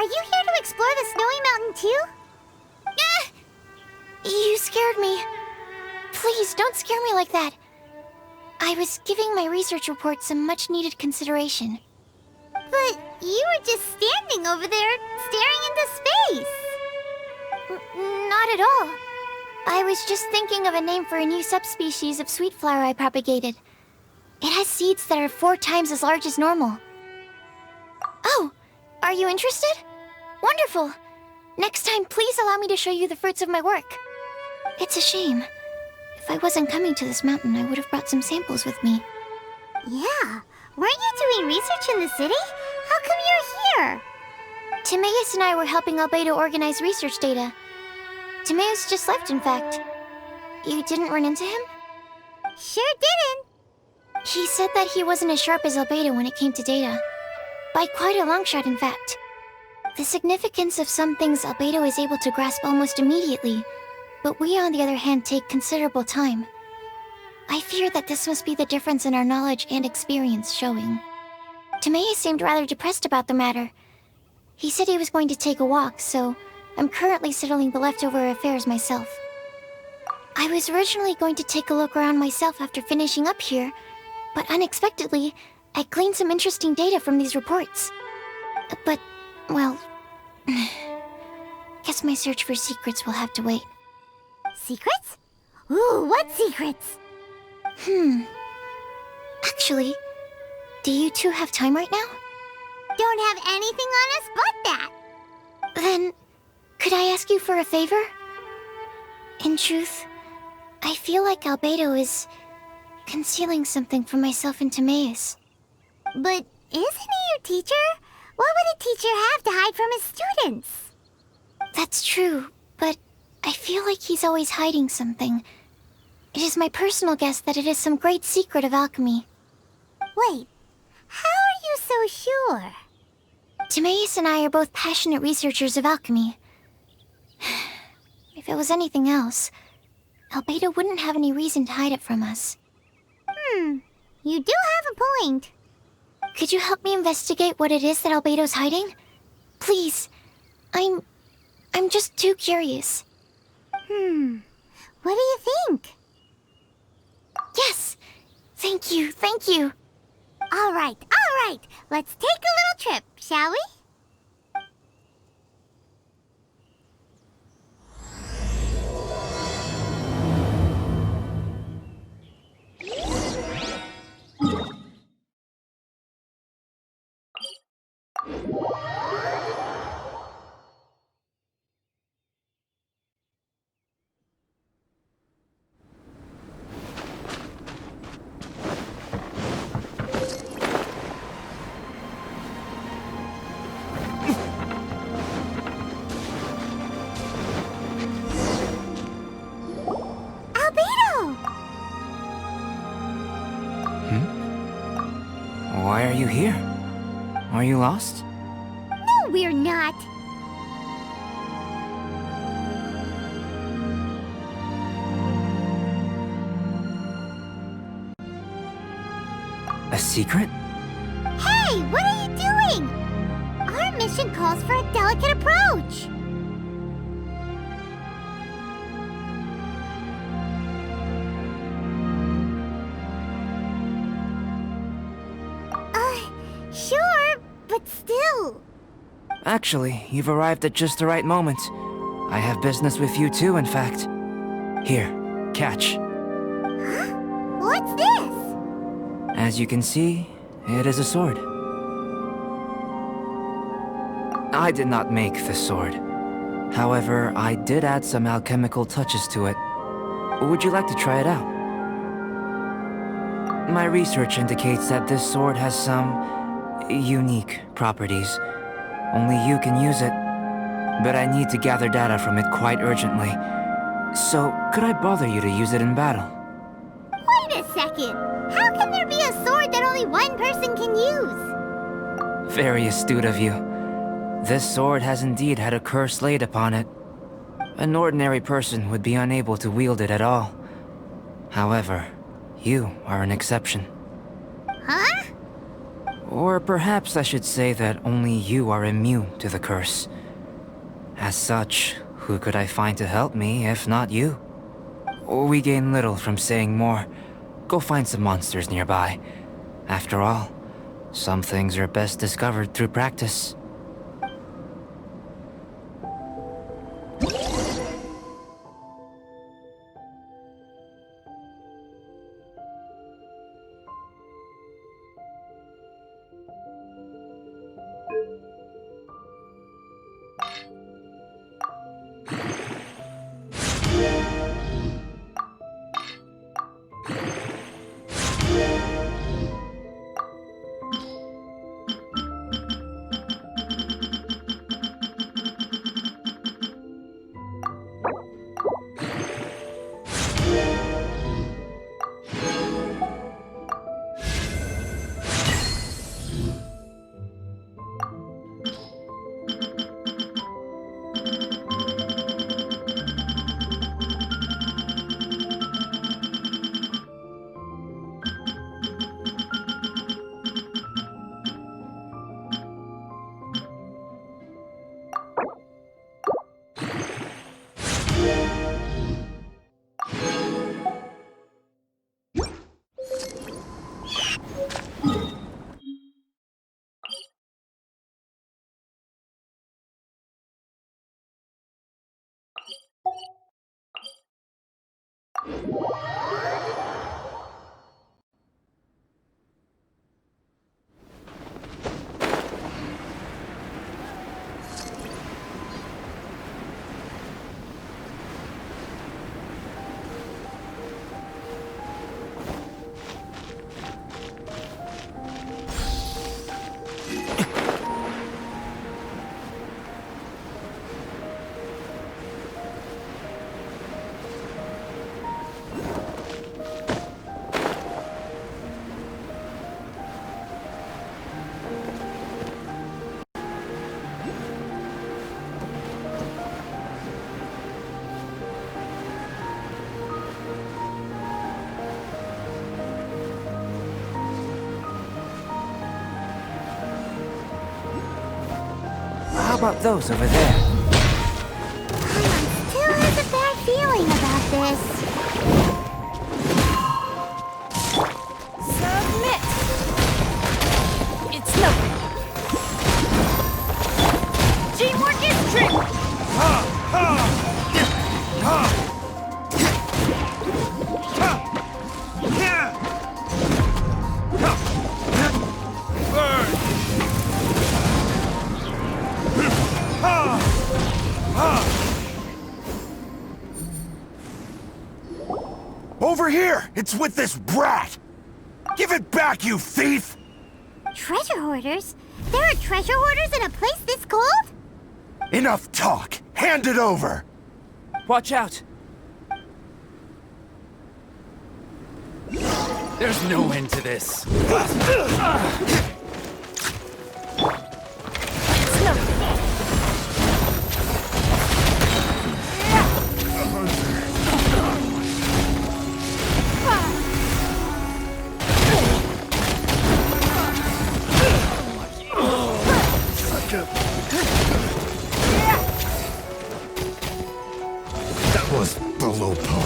you here to explore the snowy mountain too? Ah! You scared me. Please, don't scare me like that. I was giving my research report some much-needed consideration. But you were just standing over there, staring into space. Not at all. I was just thinking of a name for a new subspecies of sweet flower I propagated. It has seeds that are 4 times as large as normal. Oh, are you interested? Wonderful. Next time, please allow me to show you the fruits of my work. It's a shame. If I wasn't coming to this mountain, I would have brought some samples with me. Yeah, weren't you doing research in the city? How come you're here? Timaeus and I were helping Albedo organize research data. Timaeus just left, in fact. You didn't run into him? Sure didn't. He said that he wasn't as sharp as Albedo when it came to data. By quite a long shot, in fact. The significance of some things Albedo is able to grasp almost immediately, but we, on the other hand, take considerable time. I fear that this must be the difference in our knowledge and experience showing. Timaeus seemed rather depressed about the matter. He said he was going to take a walk, so I'm currently settling the leftover affairs myself. I was originally going to take a look around myself after finishing up here, but unexpectedly, I gleaned some interesting data from these reports. But, well, guess my search for secrets will have to wait. Secrets? Ooh, what secrets? Actually, do you two have time right now? Don't have anything on us but that. Then, could I ask you for a favor? In truth, I feel like Albedo is concealing something from myself and Timaeus. But isn't he your teacher? What would a teacher have to hide from his students? That's true, but I feel like he's always hiding something. It is my personal guess that it is some great secret of alchemy. Wait, how are you so sure? Timaeus and I are both passionate researchers of alchemy. If it was anything else, Albedo wouldn't have any reason to hide it from us. You do have a point. Could you help me investigate what it is that Albedo's hiding? Please. I'm just too curious. What do you think? Yes! Thank you, thank you. All right. Let's take a little trip, shall we? Why are you here? Are you lost? No, we're not. A secret? Hey, what are you doing? Our mission calls for a delicate approach. Sure, but still. Actually, you've arrived at just the right moment. I have business with you too, in fact. Here, catch. Huh? What's this? As you can see, it is a sword. I did not make the sword. However, I did add some alchemical touches to it. Would you like to try it out? My research indicates that this sword has some unique properties. Only you can use it. But I need to gather data from it quite urgently. So, could I bother you to use it in battle? Wait a second. How can there be a sword that only one person can use? Very astute of you. This sword has indeed had a curse laid upon it. An ordinary person would be unable to wield it at all. However, you are an exception. Huh? Or perhaps I should say that only you are immune to the curse. As such, who could I find to help me if not you? We gain little from saying more. Go find some monsters nearby. After all, some things are best discovered through practice. How about those over there? Still has a bad feeling about this. Submit! It's nothing. Teamwork is trick! Over here! It's with this brat! Give it back, you thief! Treasure hoarders? There are treasure hoarders in a place this cold? Enough talk! Hand it over! Watch out! There's no end to this. It's nothing. That was below par.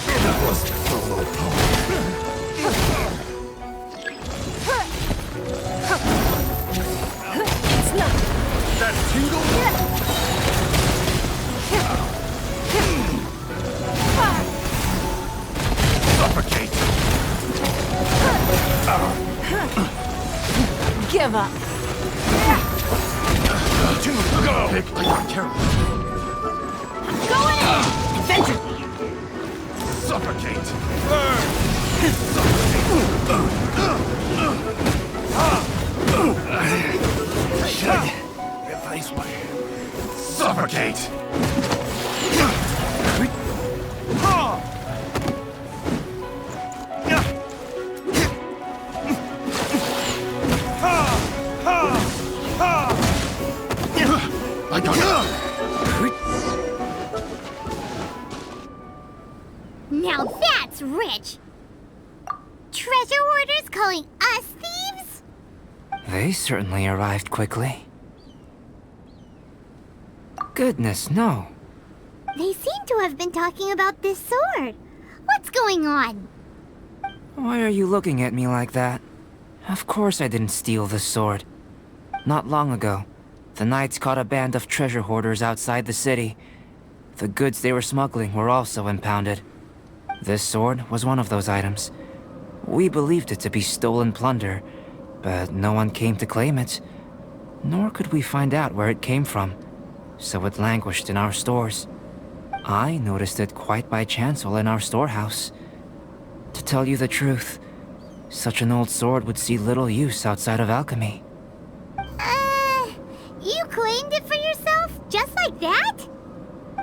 That was below par. It's nothing. That tingle? Suffocate! Give up. Go! Big like I'm terrible. Going in! Adventure! Suffocate! Burn! Suffocate! Should replace my Suffocate! I got it. Now that's rich! Treasure hoarders calling us thieves? They certainly arrived quickly. Goodness, no. They seem to have been talking about this sword. What's going on? Why are you looking at me like that? Of course I didn't steal this sword. Not long ago, the Knights caught a band of treasure hoarders outside the city. The goods they were smuggling were also impounded. This sword was one of those items. We believed it to be stolen plunder, but no one came to claim it. Nor could we find out where it came from, so it languished in our stores. I noticed it quite by chance while in our storehouse. To tell you the truth, such an old sword would see little use outside of alchemy. You claimed it for yourself? Just like that?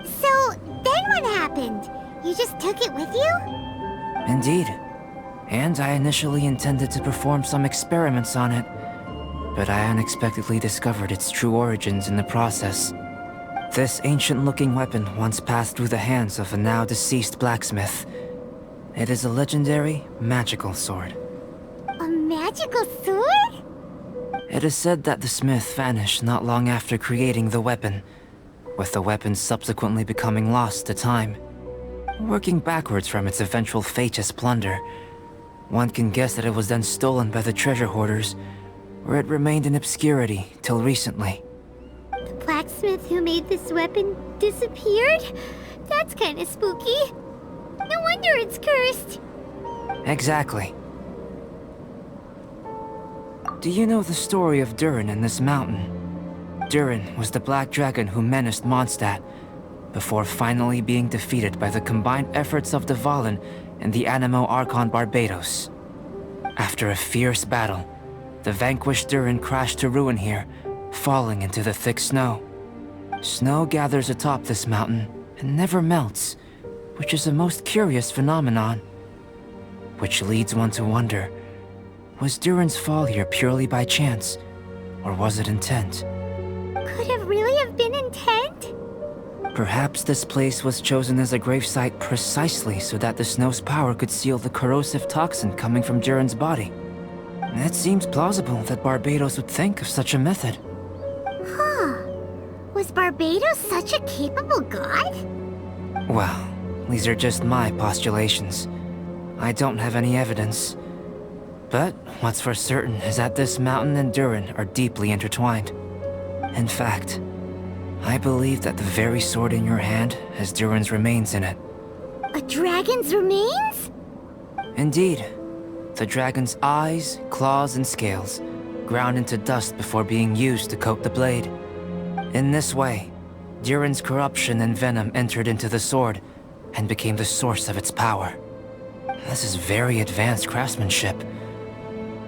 So, then what happened? You just took it with you? Indeed. And I initially intended to perform some experiments on it, but I unexpectedly discovered its true origins in the process. This ancient-looking weapon once passed through the hands of a now-deceased blacksmith. It is a legendary, magical sword. A magical sword? It is said that the smith vanished not long after creating the weapon, with the weapon subsequently becoming lost to time. Working backwards from its eventual fate as plunder, one can guess that it was then stolen by the treasure hoarders, where it remained in obscurity till recently. The blacksmith who made this weapon disappeared? That's kinda spooky. No wonder it's cursed. Exactly. Do you know the story of Durin in this mountain? Durin was the black dragon who menaced Mondstadt, before finally being defeated by the combined efforts of Dvalin and the Animo Archon Barbados. After a fierce battle, the vanquished Durin crashed to ruin here, falling into the thick snow. Snow gathers atop this mountain and never melts, which is a most curious phenomenon. Which leads one to wonder, was Durin's fall here purely by chance, or was it intent? Could it really have been intent? Perhaps this place was chosen as a gravesite precisely so that the snow's power could seal the corrosive toxin coming from Durin's body. It seems plausible that Barbados would think of such a method. Huh. Was Barbados such a capable god? Well, these are just my postulations. I don't have any evidence. But what's for certain is that this mountain and Durin are deeply intertwined. In fact, I believe that the very sword in your hand has Durin's remains in it. A dragon's remains? Indeed. The dragon's eyes, claws, and scales ground into dust before being used to coat the blade. In this way, Durin's corruption and venom entered into the sword and became the source of its power. This is very advanced craftsmanship.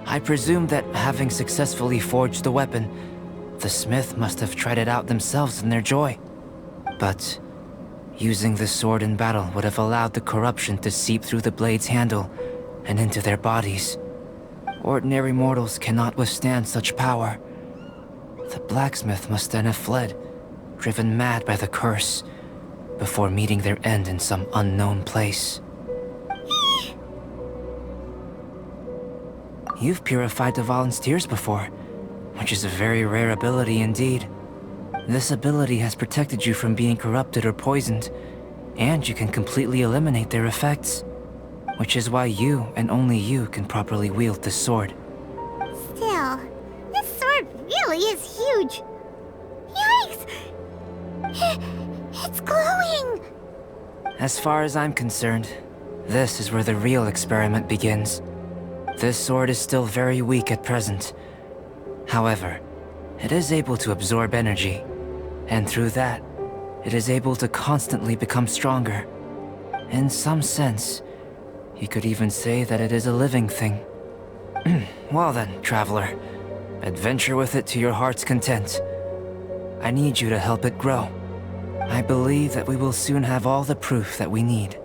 I presume that having successfully forged the weapon, the smith must have tried it out themselves in their joy. But using the sword in battle would have allowed the corruption to seep through the blade's handle and into their bodies. Ordinary mortals cannot withstand such power. The blacksmith must then have fled, driven mad by the curse, before meeting their end in some unknown place. You've purified Dvalin's tears before, which is a very rare ability indeed. This ability has protected you from being corrupted or poisoned, and you can completely eliminate their effects. Which is why you, and only you, can properly wield this sword. Still, this sword really is huge. Yikes! It's glowing! As far as I'm concerned, this is where the real experiment begins. This sword is still very weak at present. However, it is able to absorb energy, and through that, it is able to constantly become stronger. In some sense, you could even say that it is a living thing. Well then, traveler, adventure with it to your heart's content. I need you to help it grow. I believe that we will soon have all the proof that we need.